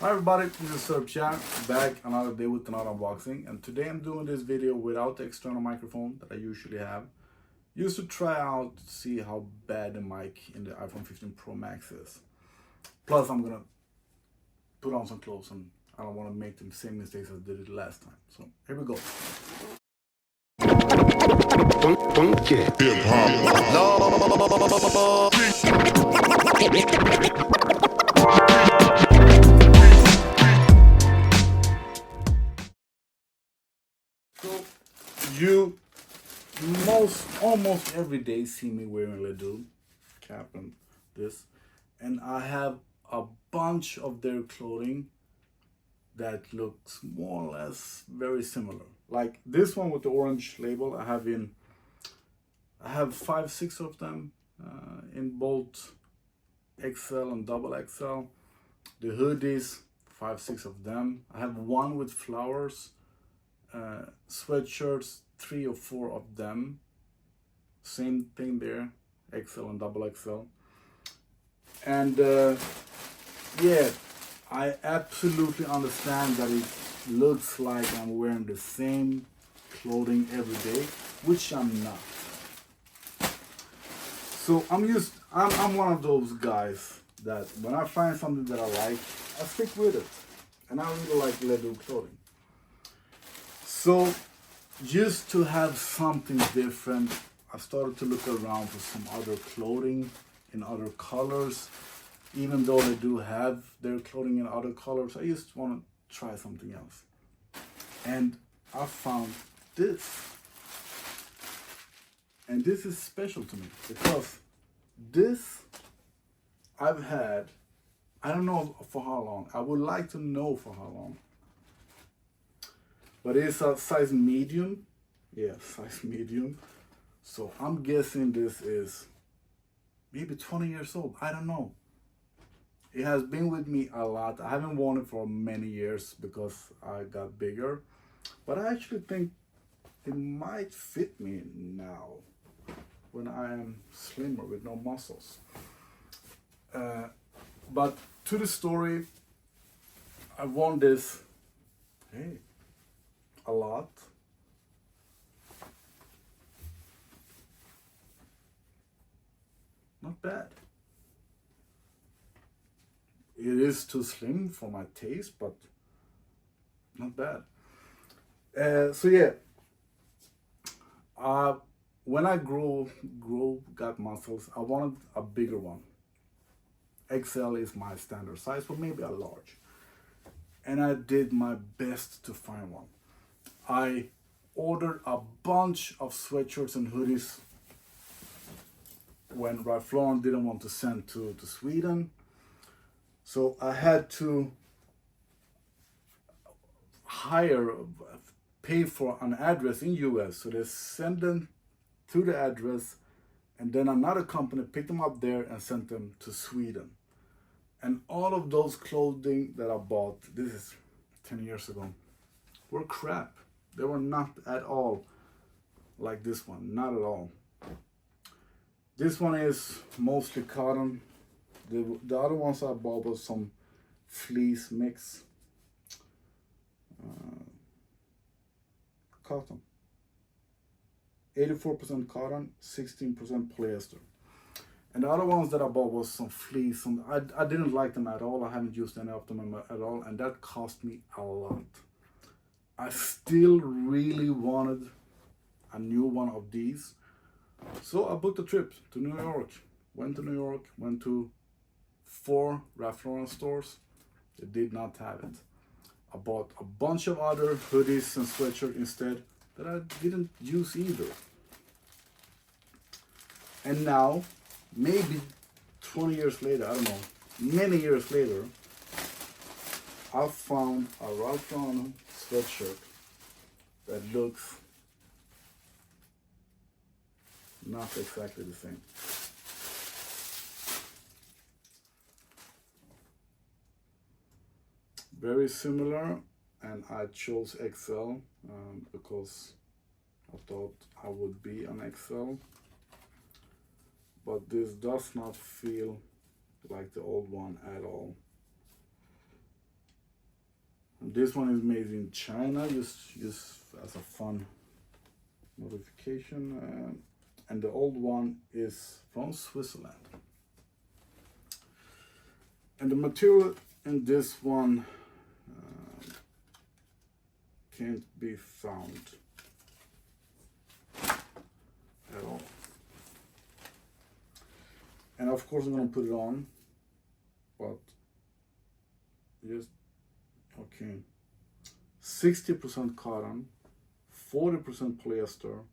Hi everybody, this is Serbia, back another day with another unboxing, and today I'm doing this video without the external microphone that I usually have. Used to try out to see how bad the mic in the iPhone 15 Pro Max is. Plus I'm gonna put on some clothes and I don't want to make the same mistakes as I did it last time. So here we go. So you almost every day see me wearing Ledoux cap and this, and I have a bunch of their clothing that looks more or less very similar. Like this one with the orange label, I have 5-6 of them in both XL and double XL. The hoodies, 5-6 of them. I have one with flowers. Sweatshirts, 3 or 4 of them. Same thing there, XL and double XL. And yeah, I absolutely understand that it looks like I'm wearing the same clothing every day, which I'm not. So I'm one of those guys that when I find something that I like, I stick with it. And I really like Ledoux clothing. So just to have something different, I started to look around for some other clothing in other colors. Even though they do have their clothing in other colors, I just want to try something else. And I found this. And this is special to me because this I've had, I don't know for how long. I would like to know for how long. But it's a size medium. Yeah, size medium. So I'm guessing this is maybe 20 years old. I don't know. It has been with me a lot. I haven't worn it for many years because I got bigger. But I actually think it might fit me now when I am slimmer with no muscles. But to the story, I worn this, hey, a lot. Not bad. It is too slim for my taste, but not bad. So yeah, when I got muscles, I wanted a bigger one. XL is my standard size, but maybe a large. And I did my best to find one. I ordered a bunch of sweatshirts and hoodies when Ralph Lauren didn't want to send to Sweden. So I had to pay for an address in US. So they send them to the address, and then another company picked them up there and sent them to Sweden. And all of those clothing that I bought, this is 10 years ago, were crap. They were not at all like this one, not at all. This one is mostly cotton. The other ones I bought was some fleece mix. Cotton. 84% cotton, 16% polyester. And the other ones that I bought was some fleece. I didn't like them at all. I haven't used any of them at all, and that cost me a lot. I still really wanted a new one of these. So I booked a trip to New York. Went to New York, went to 4 Ralph Lauren stores. They did not have it. I bought a bunch of other hoodies and sweatshirts instead that I didn't use either. And now, maybe 20 years later, I don't know, many years later, I found a Ralph Lauren sweatshirt that looks not exactly the same. Very similar, and I chose XL because I thought I would be an XL. But this does not feel like the old one at all. This one is made in China, just as a fun modification. And the old one is from Switzerland. And the material in this one can't be found at all. And of course I'm gonna put it on, but just, okay. 60% cotton, 40% polyester.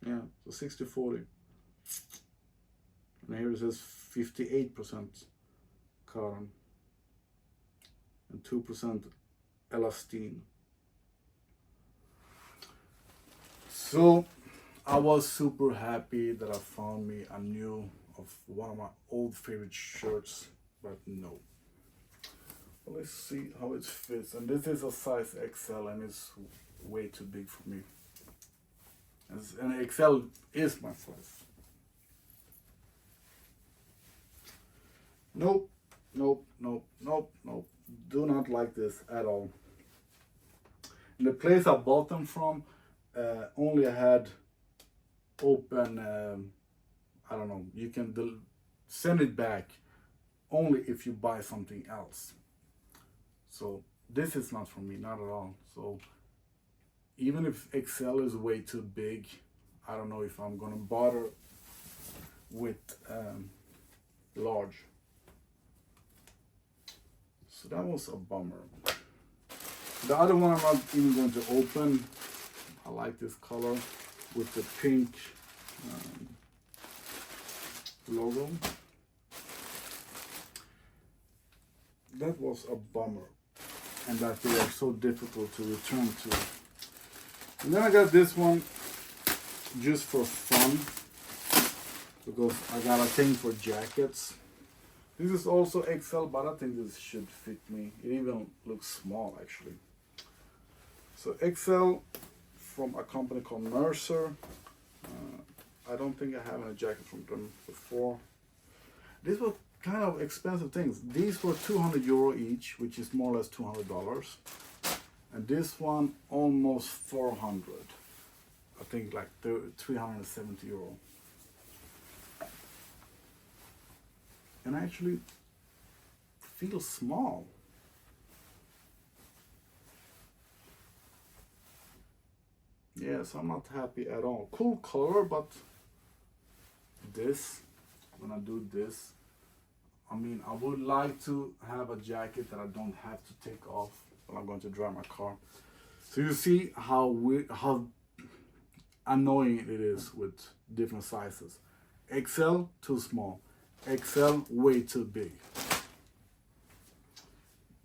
Yeah, so 60-40. And here it says 58% cotton and 2% elastine. So I was super happy that I found me a new of one of my old favorite shirts, but no. Well, let's see how it fits. And this is a size XL and it's way too big for me. And XL is my size. Nope, nope, nope, nope, nope. Do not like this at all. And the place I bought them from only had open, I don't know, you can send it back only if you buy something else. So this is not for me, not at all. So even if XL is way too big, I don't know if I'm gonna bother with large. So that was a bummer. The other one I'm not even going to open. I like this color with the pink logo. That was a bummer, and that they are so difficult to return to. And then I got this one just for fun, because I got a thing for jackets. This is also XL, but I think this should fit me. It even looks small actually. So XL from a company called Mercer. I don't think I have any jacket from them before. These were kind of expensive things. These were 200 euro each, which is more or less $200. And this one almost 400. I think like 370 euro. And I actually feel small. Yes, I'm not happy at all. Cool color, but this, when I do this, I mean, I would like to have a jacket that I don't have to take off when I'm going to drive my car. So you see how weird, how annoying it is with different sizes. XL, too small. XL, way too big.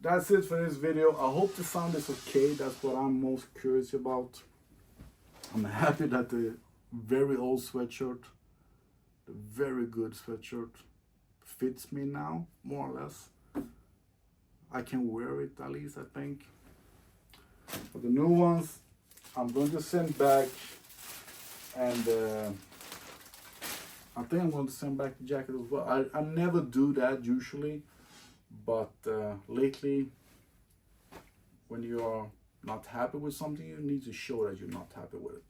That's it for this video. I hope the sound is okay. That's what I'm most curious about. I'm happy that the very old sweatshirt, the very good sweatshirt, fits me now, more or less. I can wear it at least, I think. But the new ones, I'm going to send back, and I think I'm going to send back the jacket as well. I never do that usually, but lately, when you are not happy with something, you need to show that you're not happy with it.